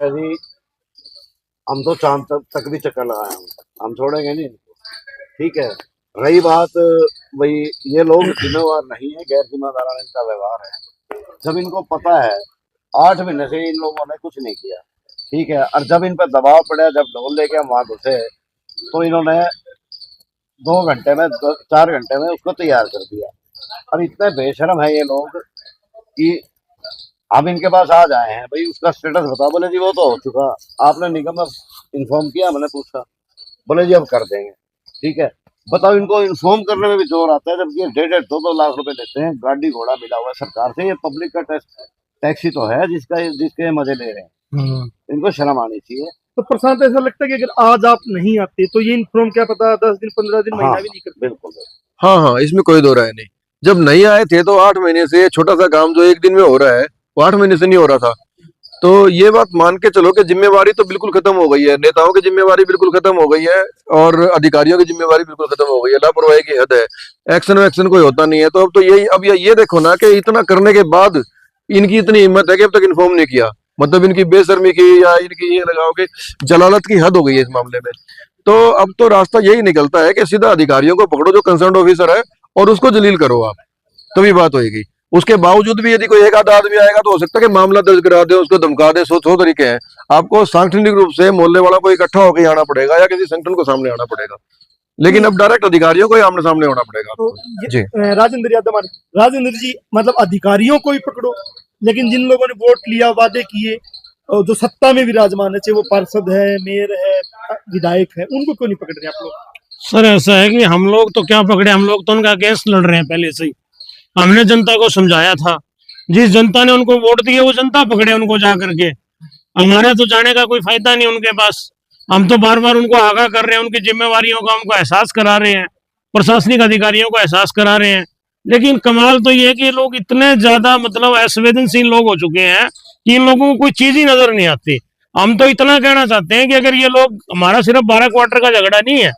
है जी, हम तो चांद तक भी चक्कर लगाए हम छोड़ेंगे नहीं इनको। ठीक है। रही बात वही, ये लोग जिम्मेवार नहीं है, गैर जिम्मेदाराना इनका व्यवहार है। जब इनको पता है 8 महीने से इन लोगों ने कुछ नहीं किया, ठीक है, और जब इन पर दबाव पड़ा, जब ढोल लेके हम वहां घुसे, तो इन्होंने 2 घंटे में 4 घंटे में उसको तैयार कर दिया। और इतने बेशरम है ये लोग कि हम इनके पास आ जाए हैं, भाई उसका स्टेटस बताओ, बोले जी वो तो हो चुका, आपने निगम में इन्फॉर्म किया, मैंने पूछा, बोले जी अब कर देंगे। ठीक है। बताओ, इनको इन्फॉर्म करने में भी जोर आता है, जबकि ये 1.5-2 लाख रुपए देते हैं, गाड़ी घोड़ा मिला हुआ है सरकार से, ये पब्लिक का टैक्सी तो है जिसके मजे ले रहे हैं। इनको शर्म आनी चाहिए। तो प्रशांत, ऐसा लगता है कि अगर आज आप नहीं आते तो ये इन्फॉर्म क्या पता 10 दिन 15 दिन महीना भी नहीं करते। बिल्कुल। हाँ हाँ, इसमें कोई दो राय नहीं। जब नहीं आए थे तो 8 महीने से छोटा सा काम जो एक दिन में हो रहा है वो 8 महीने से नहीं हो रहा था। तो ये बात मान के चलो कि जिम्मेवारी तो बिल्कुल खत्म हो गई है, नेताओं की जिम्मेवारी बिल्कुल खत्म हो गई है और अधिकारियों की जिम्मेवारी बिल्कुल खत्म हो गई है। लापरवाही की हद है, एक्शन कोई होता नहीं है। तो अब तो यही, अब ये देखो ना कि इतना करने के बाद इनकी इतनी हिम्मत है कि अब तक इन्फॉर्म नहीं किया। मतलब इनकी बेशर्मी की या इनकी ये लगाओ कि जलालत की हद हो गई है इस मामले में। तो अब तो रास्ता यही निकलता है कि सीधा अधिकारियों को पकड़ो जो कंसर्न ऑफिसर है और उसको जलील करो आप, तभी बात होगी। उसके बावजूद भी यदि कोई एक आधा आदमी आएगा तो हो सकता है कि मामला दर्ज करा दे, उसको धमका दे। 100 तरीके हैं। आपको सांगठनिक रूप से मोहल्ले वाला को इकट्ठा होकर आना पड़ेगा या किसी संगठन को सामने आना पड़ेगा, लेकिन अब डायरेक्ट अधिकारियों को ही आमने सामने होना पड़ेगा। तो जी राजेंद्र यादव, राजेंद्र जी, मतलब अधिकारियों को ही पकड़ो, लेकिन जिन लोगों ने वोट लिया, वादे किए, और जो सत्ता में विराजमान है, चाहे वो पार्षद है, मेयर है, विधायक है, उनको क्यों नहीं पकड़ रहे आप लोग? सर ऐसा है कि हम लोग तो क्या पकड़े, हम लोग तो उनका अगेंस्ट लड़ रहे हैं पहले से ही। हमने जनता को समझाया था, जिस जनता ने उनको वोट दिए वो जनता पकड़े उनको जा करके। हमारे तो जाने का कोई फायदा नहीं उनके पास। हम तो बार बार उनको आगाह कर रहे हैं, उनकी जिम्मेवारियों का उनको एहसास करा रहे हैं, प्रशासनिक अधिकारियों को एहसास करा रहे हैं। लेकिन कमाल तो ये है कि लोग इतने ज्यादा मतलब असंवेदनशील लोग हो चुके हैं कि इन लोगों को कोई चीज ही नजर नहीं आती। हम तो इतना कहना चाहते हैं कि अगर ये लोग, हमारा सिर्फ 12 क्वार्टर का झगड़ा नहीं है,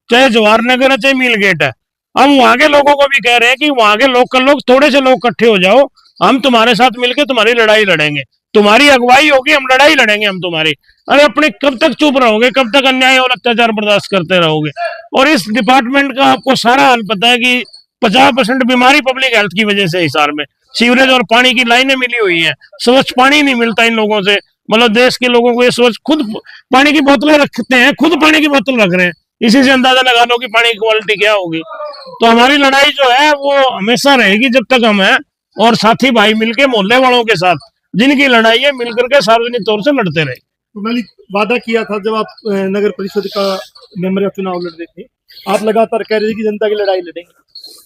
चाहे जवाहर नगर है चाहे मील गेट है, हम वहां के लोगों को भी कह रहे हैं कि वहां के लोकल लोग, थोड़े से लोग इकट्ठे हो जाओ, हम तुम्हारे साथ मिलकर तुम्हारी लड़ाई लड़ेंगे, तुम्हारी अगुवाई होगी, हम लड़ाई लड़ेंगे हम तुम्हारी। अरे अपने कब तक चुप रहोगे, कब तक अन्याय और अत्याचार बर्दाश्त करते रहोगे? और इस डिपार्टमेंट का आपको सारा हाल पता है कि 50% बीमारी पब्लिक हेल्थ की वजह से हिसार में सीवरेज और पानी की लाइनें मिली हुई हैं, स्वच्छ पानी नहीं मिलता इन लोगों से। मतलब देश के लोगों को ये स्वच्छ, खुद पानी की बोतलें रखते हैं, खुद पानी की बोतल रख रहे हैं, इसी से अंदाजा लगा लो कि पानी की क्वालिटी क्या होगी। तो हमारी लड़ाई जो है वो हमेशा रहेगी जब तक हम हैं, और साथी भाई मिलके मोहल्ले वालों के साथ जिनकी लड़ाई है मिलकर के सार्वजनिक तौर से लड़ते रहे। तो मैंने वादा किया था जब आप नगर परिषद का मेंबर या चुनाव लड़ रहे थे, आप लगातार कह रहे थे कि जनता की लड़ाई लड़ेंगे,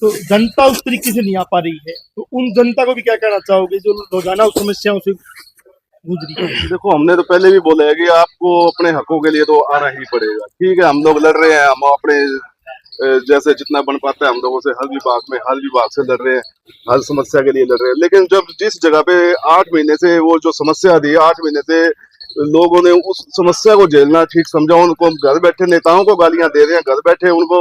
तो जनता उस तरीके से नहीं आ पा रही है, तो उन जनता को भी क्या कहना चाहोगे जो रोजाना उस समस्याओं से गुजरी है? देखो, हमने तो पहले भी बोला है कि आपको अपने हकों के लिए तो आना ही पड़ेगा। ठीक है, हम लोग लड़ रहे हैं, हम अपने जैसे जितना बन पाता है हम लोगों से हर विभाग से लड़ रहे हैं, हर समस्या के लिए लड़ रहे हैं। लेकिन जब जिस जगह पे 8 महीने से वो जो समस्या थी, 8 महीने से लोगों ने उस समस्या को झेलना ठीक समझा, उनको घर बैठे नेताओं को गालियां दे रहे हैं, घर बैठे उनको,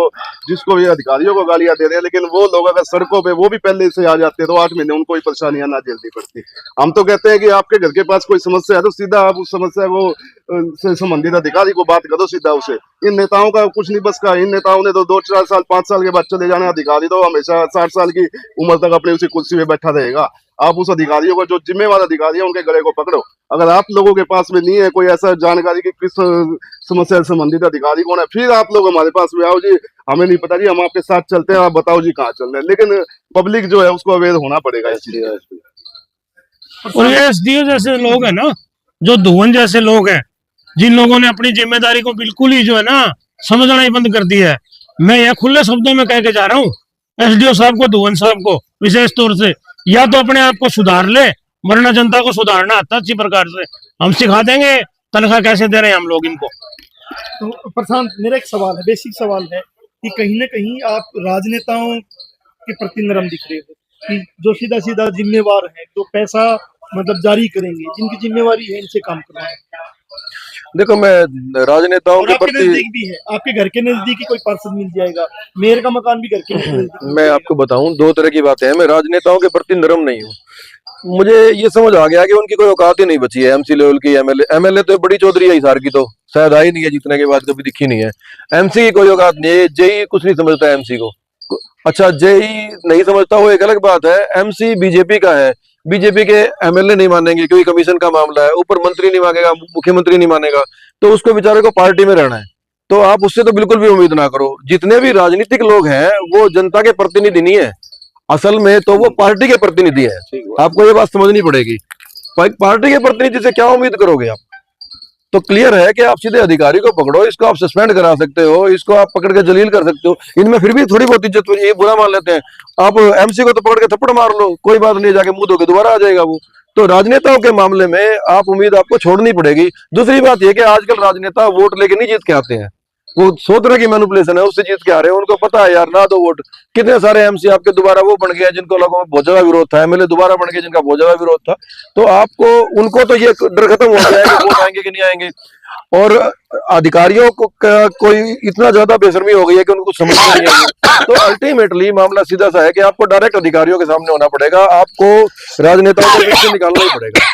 जिसको भी अधिकारियों को गालियां दे रहे हैं। लेकिन वो लोग अगर सड़कों पे वो भी पहले से आ जाते तो 8 महीने उनको कोई परेशानियां ना झेलनी पड़ती। हम तो कहते हैं कि आपके घर के पास कोई समस्या है तो सीधा आप उस समस्या को से संबंधित अधिकारी को बात करो सीधा उसे। इन नेताओं का कुछ नहीं बस का। इन नेताओं ने तो 2-4 साल 5 साल के बाद चले जाना, अधिकारी तो हमेशा 60 साल की उम्र तक अपने उसी कुर्सी पे बैठा रहेगा। आप उस अधिकारियों को, जो जिम्मेवार अधिकारी है, उनके गले को पकड़ो। अगर आप लोगों के पास में नहीं है कोई ऐसा जानकारी कि किस समस्या से संबंधित अधिकारी कौन है, फिर आप लोग हमारे पास में आओ जी, हमें नहीं पता जी, हम आपके साथ चलते हैं, आप बताओ जी कहाँ चल रहे हैं। लेकिन पब्लिक जो है उसको अवेयर होना पड़ेगा इस चीज का। और ये एसडीओ जैसे लोग हैं ना, जो धुवन जैसे लोग हैं, जिन लोगों ने अपनी जिम्मेदारी को बिल्कुल ही जो है ना समझना ही बंद कर दिया है। मैं यह खुले शब्दों में कह के जा रहा हूँ एसडीओ साहब को, धुवन साहब को विशेष तौर से, या तो अपने आप को सुधार ले, वरना जनता को सुधारना आता अच्छी प्रकार से। हम सिखा देंगे तनख्वाह कैसे दे रहे हैं हम लोग इनको। तो प्रशांत, मेरा एक सवाल है, बेसिक सवाल है कि कहीं ना कहीं आप राजनेताओं के प्रति नरम दिख रहे हो, कि जो सीधा सीधा जिम्मेवार है, जो पैसा मतलब जारी करेंगे, जिनकी जिम्मेवारी है इनसे काम करना है। देखो, मैं राजनेताओं के आपके प्रति, नजदीक भी है, आपके घर के नजदीक ही कोई पार्षद मिल जाएगा, मेयर का मकान भी घर के नजदीक। मैं आपको बताऊं, 2 तरह की बातें हैं। मैं राजनेताओं के प्रति नरम नहीं हूँ, मुझे ये समझ आ गया कि उनकी कोई औकात ही नहीं बची है एमसी लेवल की। एमएलए तो बड़ी चौधरी है हिसार की, तो शायद आई नहीं है, जीतने के बाद कभी दिखी नहीं है। एमसी की कोई औकात नहीं है, जेई कुछ नहीं समझता एमसी को। अच्छा, जेई नहीं समझता वो एक अलग बात है, एमसी बीजेपी का है, बीजेपी के एमएलए नहीं मानेंगे क्योंकि कमीशन का मामला है, ऊपर मंत्री नहीं मानेगा, मुख्यमंत्री नहीं मानेगा, तो उसको बेचारे को पार्टी में रहना है। तो आप उससे तो बिल्कुल भी उम्मीद ना करो। जितने भी राजनीतिक लोग हैं वो जनता के प्रतिनिधि नहीं है, असल में तो वो पार्टी के प्रतिनिधि है। आपको ये बात समझनी पड़ेगी, पार्टी के प्रतिनिधि से क्या उम्मीद करोगे आप? तो क्लियर है कि आप सीधे अधिकारी को पकड़ो, इसको आप सस्पेंड करा सकते हो, इसको आप पकड़ के जलील कर सकते हो, इनमें फिर भी थोड़ी बहुत इज्जत, ये बुरा मान लेते हैं। आप एमसी को तो पकड़ के थप्पड़ मार लो, कोई बात नहीं, जाके मुंह धो के दोबारा आ जाएगा वो। तो राजनेताओं के मामले में आप उम्मीद आपको छोड़नी पड़ेगी। दूसरी बात यह कि आजकल राजनेता वोट लेके नहीं जीत के आते हैं, वो 100 तरह की मैनिपुलेशन है, उससे जीत के आ रहे हैं। उनको पता है यार, ना दो वोट। कितने सारे एमसी आपके दोबारा वो बन गए जिनको लोगों में बहुत ज्यादा विरोध था, एमएलए दोबारा बन गए जिनका बहुत ज्यादा विरोध था। तो आपको उनको तो ये डर खत्म हो गया है कि वोट आएंगे कि नहीं आएंगे। और अधिकारियों को कोई इतना ज्यादा बेशर्मी हो गई है कि उनको समझ नहीं आई। तो अल्टीमेटली मामला सीधा सा है कि आपको डायरेक्ट अधिकारियों के सामने होना पड़ेगा, आपको राजनेताओं को पीछे निकालना ही पड़ेगा।